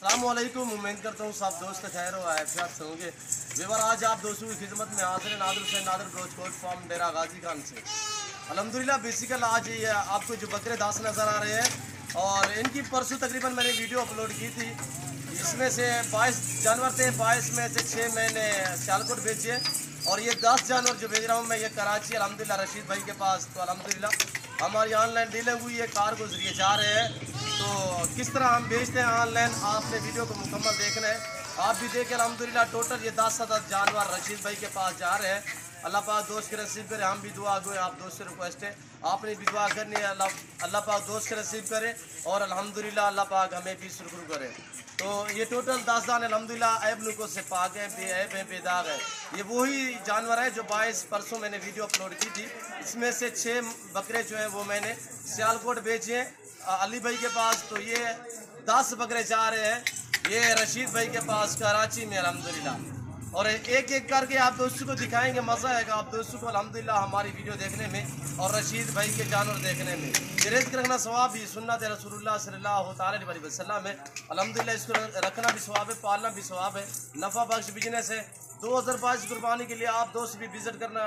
अस्सलामुअलैकुम। उम्मीद करता हूँ सब दोस्त खैर व आफियत से होंगे। व्यवर आज आप दोस्तों की खिदमत में हाजिर नादिर हुसैन नादिर ब्रोचकोट फार्म डेरा गाजी खान से। अल्हम्दुलिल्लाह बेसिकल आज ये आपको जो बकरे दास नज़र आ रहे हैं और इनकी परसों तकरीबन मैंने वीडियो अपलोड की थी। इसमें से 22 जानवर थे, 22 में से 6 मैंने सियालकोट बेचे और ये 10 जानवर जो भेज रहा हूँ मैं ये कराची अल्हम्दुलिल्लाह रशीद भाई के पास। तो अल्हम्दुलिल्लाह हमारी ऑनलाइन डीलिंग हुई है, कार को जरिए जा रहे हैं। तो किस तरह हम बेचते हैं ऑनलाइन, आपने वीडियो को मुकम्मल देखना है। आप भी देखें अल्हम्दुलिल्लाह टोटल ये 10 जानवर रशीद भाई के पास जा रहे हैं। अल्लाह पाक दोस्त के नसीब करे, हम भी दुआ गए। आप दोस्त से रिक्वेस्ट है आपने भी दुआ करनी है, अल्लाह पाक दोस्त के नसीब करे और अल्हम्दुलिल्लाह अल्लाह पाक हमें भी शुक्र करे। तो ये टोटल 10 दाने अल्हम्दुलिल्लाह ऐब नुको से पाक है, बेऐब है, बेदाग है। ये वही जानवर है जो 22 परसों मैंने वीडियो अपलोड की थी। इसमें से 6 बकरे जो हैं वो मैंने सियालकोट बेचे हैं अली भाई के पास। तो ये 10 बकरे जा रहे हैं ये रशीद भाई के पास कराची में अल्हम्दुलिल्लाह। और एक एक करके आप दोस्तों को दिखाएंगे, मज़ा आएगा आप दोस्तों को अल्हम्दुलिल्लाह हमारी वीडियो देखने में और रशीद भाई के जानवर देखने में। ये रिज़्क़ रखना सवाब भी सुन्नत रसूलुल्लाह सल्लल्लाहु अलैहि वसल्लम है। अल्हम्दुलिल्लाह इसको रखना भी सवाब है, पालना भी सवाब है, नफ़ा बख्श बिजनेस है। 2022 कुर्बानी के लिए आप दोस्त भी विजिट करना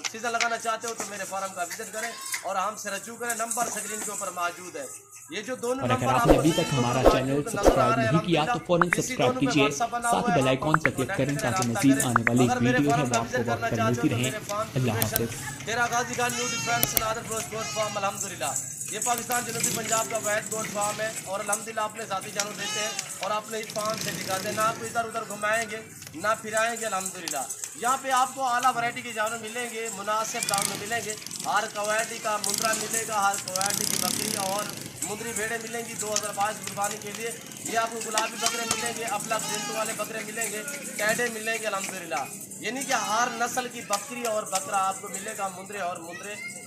सीज़न लगाना चाहते हो तो मेरे फार्म का विजिट करें और हमसे रजू करें। नंबर स्क्रीन के ऊपर मौजूद है। ये जो दोनों और अगर आपने अभी तक हमारा चैनल सब्सक्राइब नहीं किया तो फौरन सब्सक्राइब कीजिए, साथ ही बेल आइकॉन पर क्लिक करें ताकि मज़ीद आने वाली वीडियो है वो आपको वक्त पर मिलती रहे। अल्लाह हाफ़िज़। Dera Ghazi Khan new defence Nadir goat farm अल्हम्दुलिल्लाह ये पाकिस्तान जनूबी पंजाब का वैद गोट फार्म है और अल्हम्दुलिल्लाह अपने ज़ाती जानवर देते हैं और अपने इस फार्म से दिखाते हैं। ना आपको इधर उधर घुमाएंगे ना फिराएंगे अल्हम्दुलिल्लाह। यहाँ पे आपको आला वैरायटी के जानवर मिलेंगे, मुनासिब दाम में मिलेंगे। हर क्वालिटी का मुंद्रा मिलेगा, हर क्वालिटी की बकरी और मुंदरी भेड़ें मिलेंगी 2022 कुर्बानी के लिए। ये आपको गुलाबी बकरे मिलेंगे, अबलग जिंटू वाले बकरे मिलेंगे, कैडे मिलेंगे अल्हम्दुलिल्लाह। यानी कि हर नस्ल की बकरी और बकरा आपको मिलेगा, मुंदरे और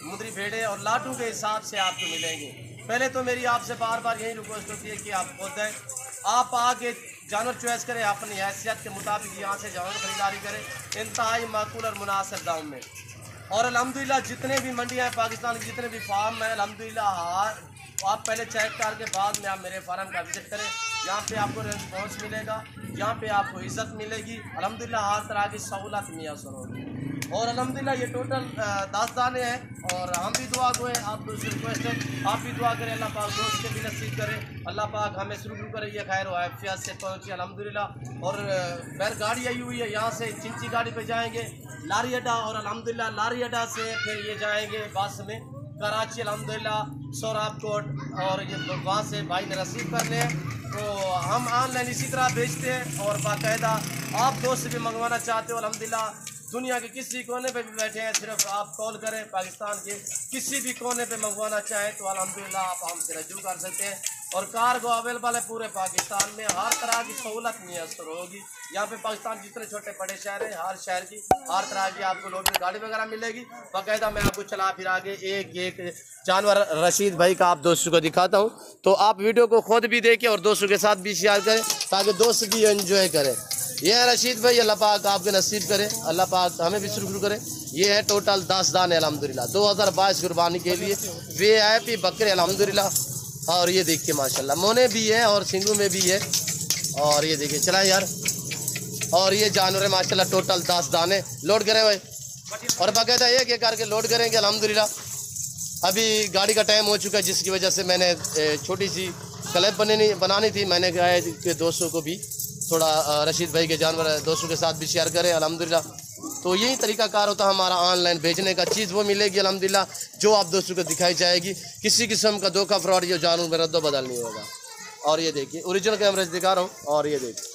मुंदरी भेड़े और लाटू के हिसाब से आपको मिलेंगे। पहले तो मेरी आपसे बार बार यही रिक्वेस्ट होती है कि आप खुद हैं, आप आके जानवर चॉइस करें, अपनी हैसियत के मुताबिक यहाँ से जानवर खरीदारी करें इंतहाई माकूल और मुनासिब दाम में। और अल्हम्दुलिल्लाह जितने भी मंडियाँ हैं पाकिस्तान की, जितने भी फार्म हैं अल्हम्दुलिल्लाह आप पहले चेक करके बाद में आप मेरे फार्म का विजिट करें। यहाँ पे आपको रिस्पॉन्स मिलेगा, यहाँ पे आपको इज़्ज़त मिलेगी अल्हम्दुलिल्लाह, हर तरह की सहूलत मैसर होगी। और अल्हम्दुलिल्लाह ये टोटल 10 दाने हैं और हम भी दुआ गए। आप दोस्त रिक्वेस्ट है आप भी दुआ करें, अल्लाह पाक दोस्त के भी नसीब करे, अल्लाह पाक हमें शुरू करे, ये खैर व आफियत से पहुँचे अल्हम्दुलिल्लाह। और बैलगाड़ी आई हुई है, यहाँ से चिंची गाड़ी पे जाएंगे लारी अड्डा और अल्हम्दुलिल्लाह लारी अड्डा से फिर ये जाएंगे बस में कराची अल्हम्दुलिल्लाह सोराबकोट और ये वहाँ से भाई ने रसीद करने हैं। तो हम ऑनलाइन इसी तरह बेचते हैं और बाकायदा आप दोस्त भी मंगवाना चाहते हो अल्हम्दुलिल्लाह दुनिया के किसी कोने पे भी बैठे हैं, सिर्फ आप कॉल करें, पाकिस्तान के किसी भी कोने पे मंगवाना चाहें तो अल्हम्दुलिल्लाह आप हमसे रजू कर सकते हैं। और कार्गो अवेलेबल है पूरे पाकिस्तान में, हर तरह की सहूलत मैसर होगी। यहाँ पे पाकिस्तान जितने छोटे बड़े शहर हैं हर शहर की हर तरह की आपको लोडिंग गाड़ी वगैरह मिलेगी बाकायदा। मैं आपको चला फिरा के एक एक जानवर रशीद भाई का आप दोस्तों को दिखाता हूँ, तो आप वीडियो को खुद भी देखें और दोस्तों के साथ भी शेयर करें ताकि दोस्त भी एंजॉय करें। ये है रशीद भाई, अल्लाह पाक आपके नसीब करे, अल्लाह पाक हमें भी शुरू करे। ये है टोटल 10 दाने अल्हम्दुलिल्लाह 2022 कुर्बानी के लिए वीआईपी बकरे अल्हम्दुलिल्लाह। और ये देखिए माशाल्लाह मोने भी है और सिंगू में भी है। और ये देखिए चला यार, और ये जानवर है माशाल्लाह टोटल 10 दाने लोड करें भाई और बाकायदा एक एक करके लोड करेंगे अल्हम्दुलिल्लाह। अभी गाड़ी का टाइम हो चुका है जिसकी वजह से मैंने छोटी सी क्लिप बनानी थी। मैंने कहा है कि दोस्तों को भी थोड़ा रशीद भाई के जानवर दोस्तों के साथ भी शेयर करें अल्हम्दुलिल्लाह। तो यही तरीकाकार होता है हमारा ऑनलाइन भेजने का, चीज़ वो मिलेगी अल्हम्दुलिल्लाह जो आप दोस्तों को दिखाई जाएगी। किसी किस्म का धोखा फ्रॉड ये जानवर में रद्दो बदल नहीं होगा। और ये देखिए ओरिजिनल कैमरे से दिखा रहा हूँ। और ये देखिए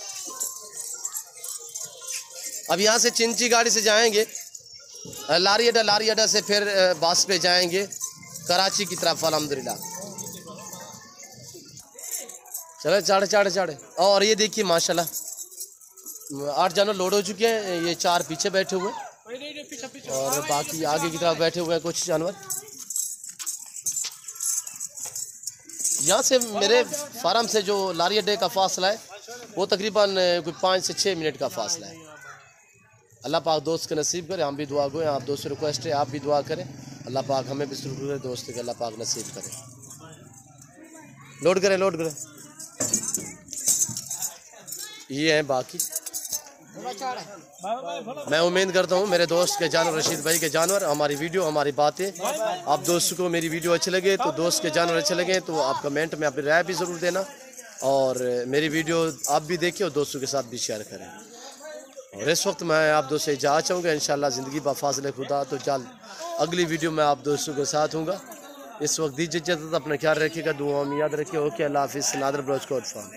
अब यहाँ से चिंची गाड़ी से जाएंगे लारी अड्डा से फिर बस पे जाएंगे कराची की तरफ अल्हम्दुलिल्लाह। चलो चाड़े। और ये देखिए माशाल्लाह 8 जानवर लोड हो चुके हैं, ये 4 पीछे बैठे हुए और बाकी आगे की तरफ बैठे हुए हैं कुछ जानवर। यहाँ से मेरे फार्म से जो लारी अड्डे का फासला है वो तकरीबन कोई 5 से 6 मिनट का फासला है। अल्लाह पाक दोस्त के नसीब करे, हम भी दुआ गए, आप दोस्त से रिक्वेस्ट है आप भी दुआ करें, अल्लाह पाक हमें भी शुरू करे, दोस्त के अल्लाह पाक नसीब करे। लोड करें ये हैं बाकी। मैं उम्मीद करता हूँ मेरे दोस्त के जानवर, रशीद भाई के जानवर, हमारी वीडियो, हमारी बातें, आप दोस्तों को मेरी वीडियो अच्छी लगे तो, दोस्त के जानवर अच्छे लगे तो आप कमेंट में अपनी राय भी ज़रूर देना, और मेरी वीडियो आप भी देखिए और दोस्तों के साथ भी शेयर करें। और इस वक्त मैं आप दोस्तों से इजाज़त चाहूँगा, इंशाल्लाह ज़िंदगी बाफाज़िल खुदा तो जल्द अगली वीडियो में आप दोस्तों के साथ हूँगा। इस वक्त दीजिए इजाज़त, अपना ख्याल रखिएगा, दुआ में याद रखिए। ओके, अल्लाह हाफिज़। Nadir Baloch goat farm.